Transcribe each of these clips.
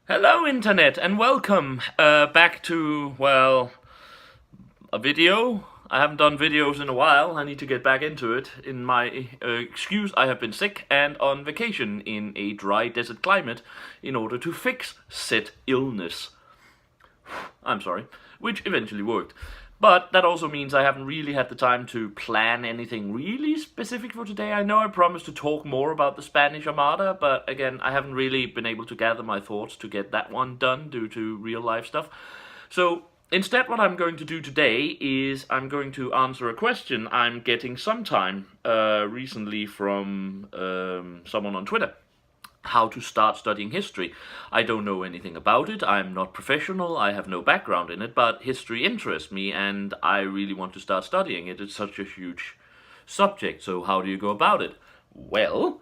Hello, Internet, and welcome back to, a video. I haven't done videos in a while. I need to get back into it. In my excuse, I have been sick and on vacation in a dry desert climate in order to fix said illness. I'm sorry, which eventually worked. But that also means I haven't really had the time to plan anything really specific for today. I know I promised to talk more about the Spanish Armada, but again, I haven't really been able to gather my thoughts to get that one done due to real life stuff. So instead, what I'm going to do today is I'm going to answer a question I'm getting sometime recently from someone on Twitter. How to start studying history. I don't know anything about it. I'm not professional. I have no background in it, but history interests me and I really want to start studying it. It's such a huge subject. So how do you go about it? Well,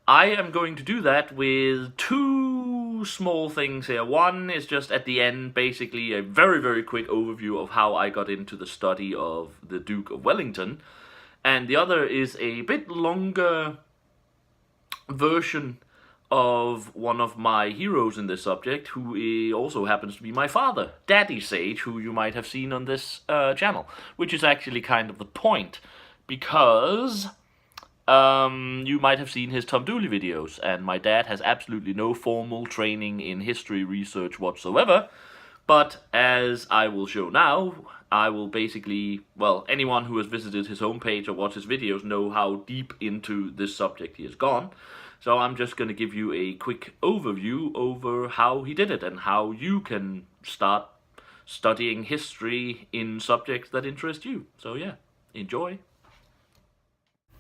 I am going to do that with two small things here. One is just at the end, basically a very, very quick overview of how I got into the study of the Duke of Wellington. And the other is a bit longer version of one of my heroes in this subject, who also happens to be my father, Daddy Sage, who you might have seen on this channel, which is actually kind of the point, because you might have seen his Tom Dooley videos, and my dad has absolutely no formal training in history research whatsoever, but as I will show now, I will basically, anyone who has visited his homepage or watched his videos know how deep into this subject he has gone. So I'm just going to give you a quick overview over how he did it and how you can start studying history in subjects that interest you. So yeah, enjoy.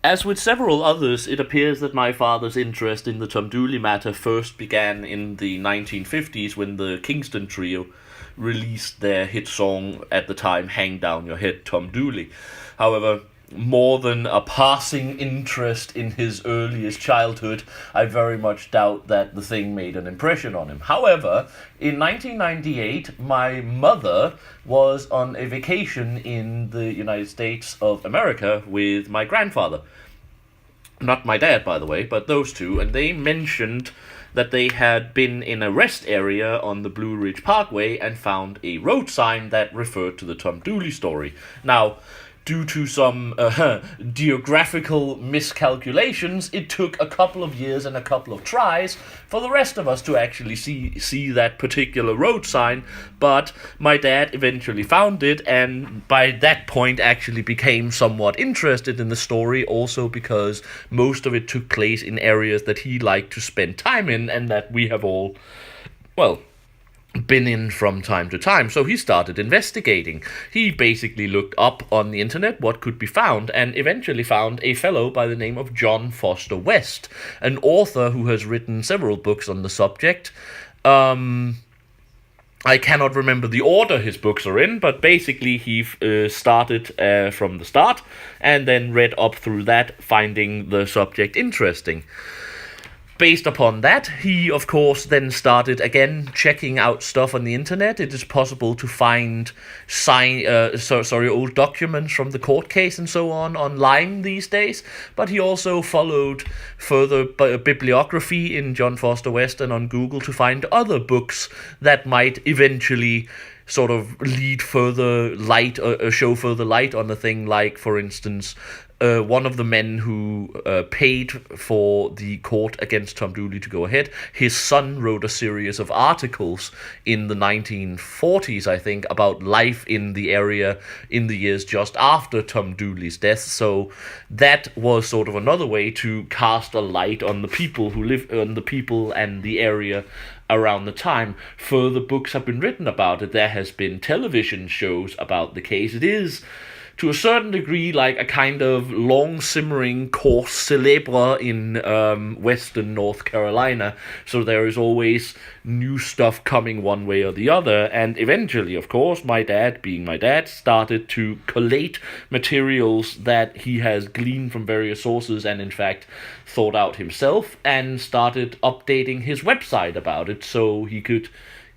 As with several others, it appears that my father's interest in the Tom Dooley matter first began in the 1950s when the Kingston Trio released their hit song at the time, Hang Down Your Head, Tom Dooley. However, more than a passing interest in his earliest childhood, I very much doubt that the thing made an impression on him. However, in 1998, my mother was on a vacation in the United States of America with my grandfather. Not my dad, by the way, but those two, and they mentioned that they had been in a rest area on the Blue Ridge Parkway and found a road sign that referred to the Tom Dooley story. Now, due to some geographical miscalculations, it took a couple of years and a couple of tries for the rest of us to actually see that particular road sign, but my dad eventually found it, and by that point actually became somewhat interested in the story, also because most of it took place in areas that he liked to spend time in, and that we have all, been in from time to time. So he started investigating. He basically looked up on the internet what could be found and eventually found a fellow by the name of John Foster West, an author who has written several books on the subject. I cannot remember the order his books are in, but basically he started from the start and then read up through that, finding the subject interesting. Based upon that, he, of course, then started, again, checking out stuff on the internet. It is possible to find old documents from the court case and so on online these days, but he also followed further bibliography in John Foster West and on Google to find other books that might eventually sort of lead further light or show further light on the thing, like, for instance, one of the men who paid for the court against Tom Dooley to go ahead, his son wrote a series of articles in the 1940s, I think, about life in the area in the years just after Tom Dooley's death. So that was sort of another way to cast a light on the people who live, on the people and the area around the time. Further books have been written about it. There has been television shows about the case. It is, to a certain degree, like a kind of long simmering course célèbre in western North Carolina, so there is always new stuff coming one way or the other, and eventually, of course, my dad, being my dad, started to collate materials that he has gleaned from various sources and in fact thought out himself, and started updating his website about it so he could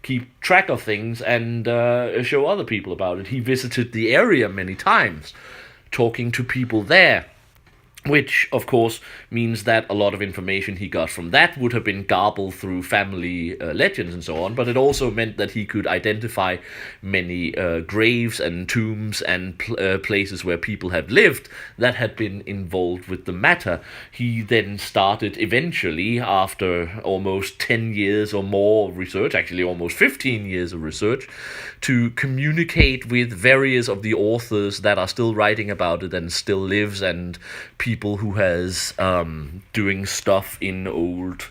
keep track of things and show other people about it. He visited the area many times, talking to people there. which of course means that a lot of information he got from that would have been garbled through family legends and so on, but it also meant that he could identify many graves and tombs and places where people had lived that had been involved with the matter. He then started eventually, after almost 10 years or more of research, actually almost 15 years of research, to communicate with various of the authors that are still writing about it and still lives, and people who has doing stuff in old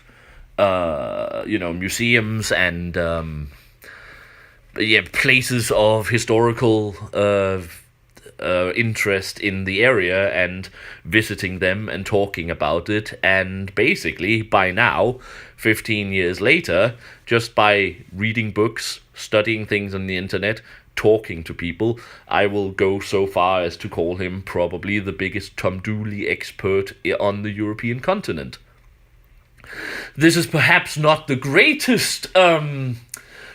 museums and places of historical interest in the area, and visiting them and talking about it. And basically, by now, 15 years later, just by reading books, studying things on the internet, talking to people, I will go so far as to call him probably the biggest Tom Dooley expert on the European continent. This is perhaps not the greatest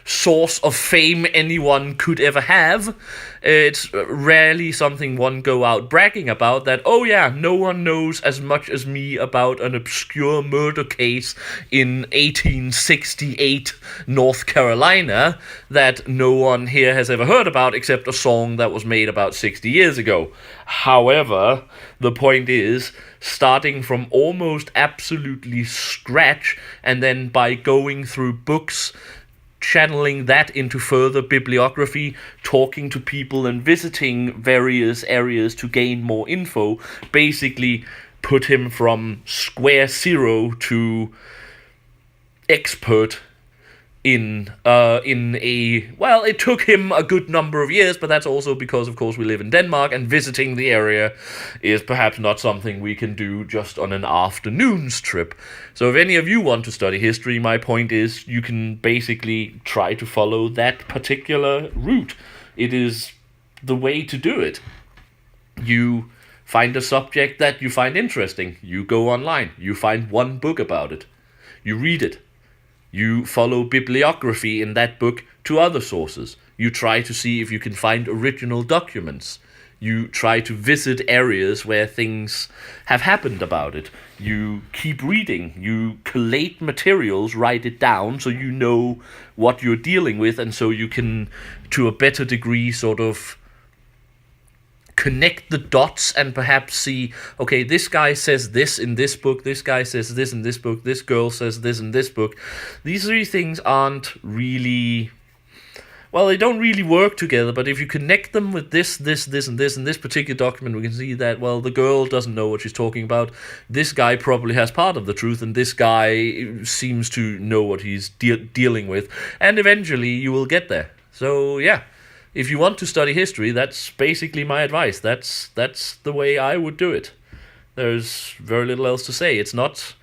source of fame anyone could ever have. It's rarely something one go out bragging about, that, oh yeah, no one knows as much as me about an obscure murder case in 1868 North Carolina that no one here has ever heard about except a song that was made about 60 years ago. However, the point is, starting from almost absolutely scratch, and then by going through books, channeling that into further bibliography, talking to people and visiting various areas to gain more info, basically put him from square zero to expert in a, well, it took him a good number of years, but that's also because, of course, we live in Denmark, and visiting the area is perhaps not something we can do just on an afternoon's trip. So if any of you want to study history, my point is you can basically try to follow that particular route. It is the way to do it. You find a subject that you find interesting, you go online, you find one book about it, you read it. You follow bibliography in that book to other sources. You try to see if you can find original documents. You try to visit areas where things have happened about it. You keep reading. You collate materials, write it down so you know what you're dealing with, and so you can, to a better degree, sort of connect the dots and perhaps see, okay, this guy says this in this book, this guy says this in this book, this girl says this in this book. These three things aren't really, well, they don't really work together, but if you connect them with this, and this, in this particular document, we can see that, well, the girl doesn't know what she's talking about, this guy probably has part of the truth, and this guy seems to know what he's dealing with, and eventually you will get there. So, yeah. If you want to study history, that's basically my advice. That's the way I would do it. There's very little else to say. It's not,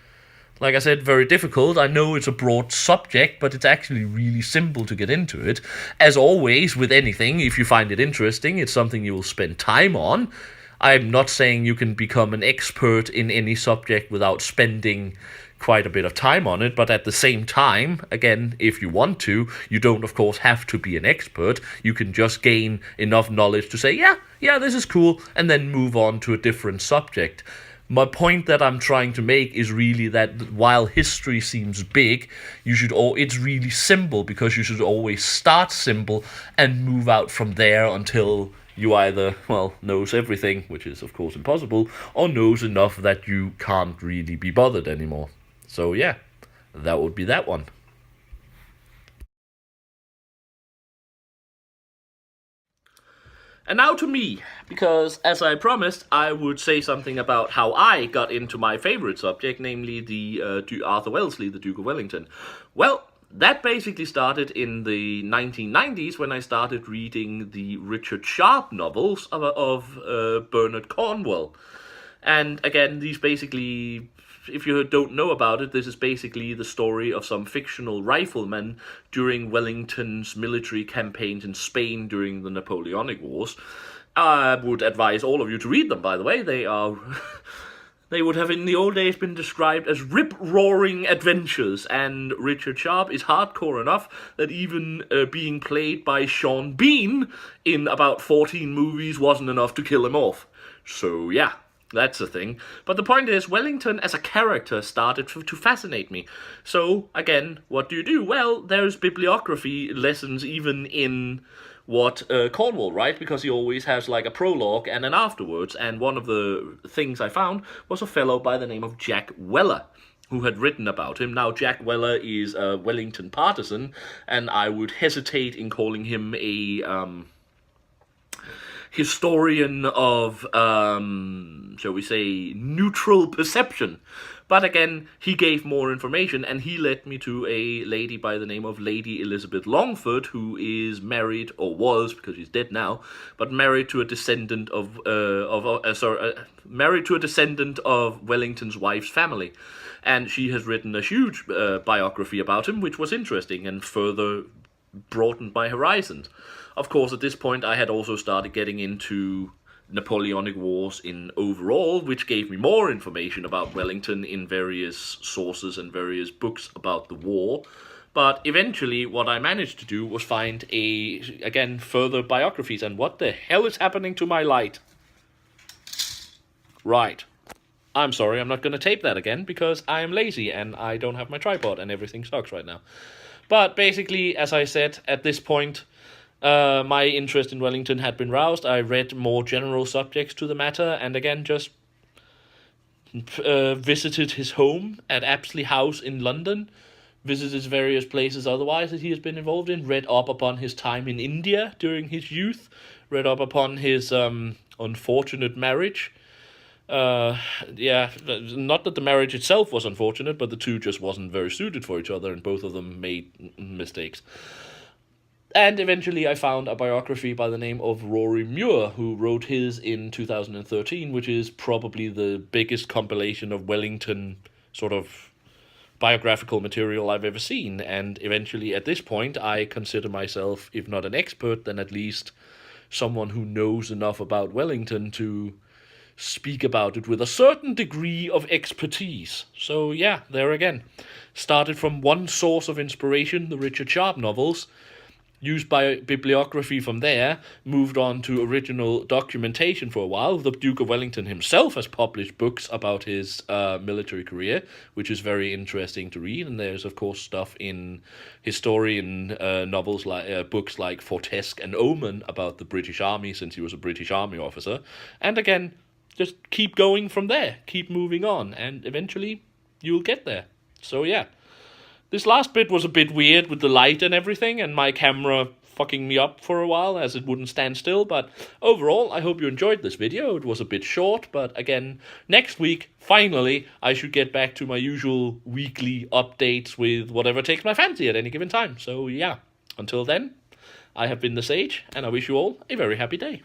like I said, very difficult. I know it's a broad subject, but it's actually really simple to get into it. As always, with anything, if you find it interesting, it's something you will spend time on. I'm not saying you can become an expert in any subject without spending quite a bit of time on it, but at the same time, again, if you want to, you don't, of course, have to be an expert. You can just gain enough knowledge to say, yeah, this is cool, and then move on to a different subject. My point that I'm trying to make is really that while history seems big, it's really simple, because you should always start simple and move out from there until you either, well, knows everything, which is of course impossible, or knows enough that you can't really be bothered anymore. So yeah, that would be that one. And now to me, because as I promised, I would say something about how I got into my favorite subject, namely the Arthur Wellesley, the Duke of Wellington. Well, that basically started in the 1990s when I started reading the Richard Sharp novels of Bernard Cornwell. And again, these basically, if you don't know about it, this is basically the story of some fictional riflemen during Wellington's military campaigns in Spain during the Napoleonic Wars. I would advise all of you to read them, by the way. They are... They would have in the old days been described as rip-roaring adventures, and Richard Sharp is hardcore enough that even being played by Sean Bean in about 14 movies wasn't enough to kill him off. So yeah, That's the thing. But the point is, Wellington as a character started to fascinate me. So, again, what do? Well, there's bibliography lessons even in what Cornwall, right? Because he always has like a prologue and an afterwards. And one of the things I found was a fellow by the name of Jack Weller, who had written about him. Now, Jack Weller is a Wellington partisan, and I would hesitate in calling him a historian of, shall we say, neutral perception. But again, he gave more information, and he led me to a lady by the name of Lady Elizabeth Longford, who is married, or was, because she's dead now, but married to a descendant of, married to a descendant of Wellington's wife's family. And she has written a huge biography about him, which was interesting and further broadened my horizons. Of course, at this point, I had also started getting into Napoleonic Wars in overall, which gave me more information about Wellington in various sources and various books about the war. But eventually, what I managed to do was find again, further biographies. And what the hell is happening to my light? Right. I'm sorry, I'm not going to tape that again, because I am lazy and I don't have my tripod and everything sucks right now. But basically, as I said, at this point, my interest in Wellington had been roused. I read more general subjects to the matter, and again, just visited his home at Apsley House in London, visited various places otherwise that he has been involved in, read up upon his time in India during his youth, read up upon his unfortunate marriage. Yeah, not that the marriage itself was unfortunate, but the two just wasn't very suited for each other, and both of them made mistakes. And eventually I found a biography by the name of Rory Muir, who wrote his in 2013, which is probably the biggest compilation of Wellington sort of biographical material I've ever seen. And eventually, at this point, I consider myself, if not an expert, then at least someone who knows enough about Wellington to speak about it with a certain degree of expertise. So yeah, there again. Started from one source of inspiration, the Richard Sharp novels, used by bibliography from there, moved on to original documentation for a while. The Duke of Wellington himself has published books about his military career, which is very interesting to read. And there's, of course, stuff in historian novels, like books like Fortesque and Oman about the British Army, since he was a British Army officer. And again, just keep going from there, keep moving on, and eventually you'll get there. So yeah. This last bit was a bit weird with the light and everything, and my camera fucking me up for a while as it wouldn't stand still, but overall, I hope you enjoyed this video. It was a bit short, but again, next week, finally, I should get back to my usual weekly updates with whatever takes my fancy at any given time. So yeah, until then, I have been the Sage, and I wish you all a very happy day.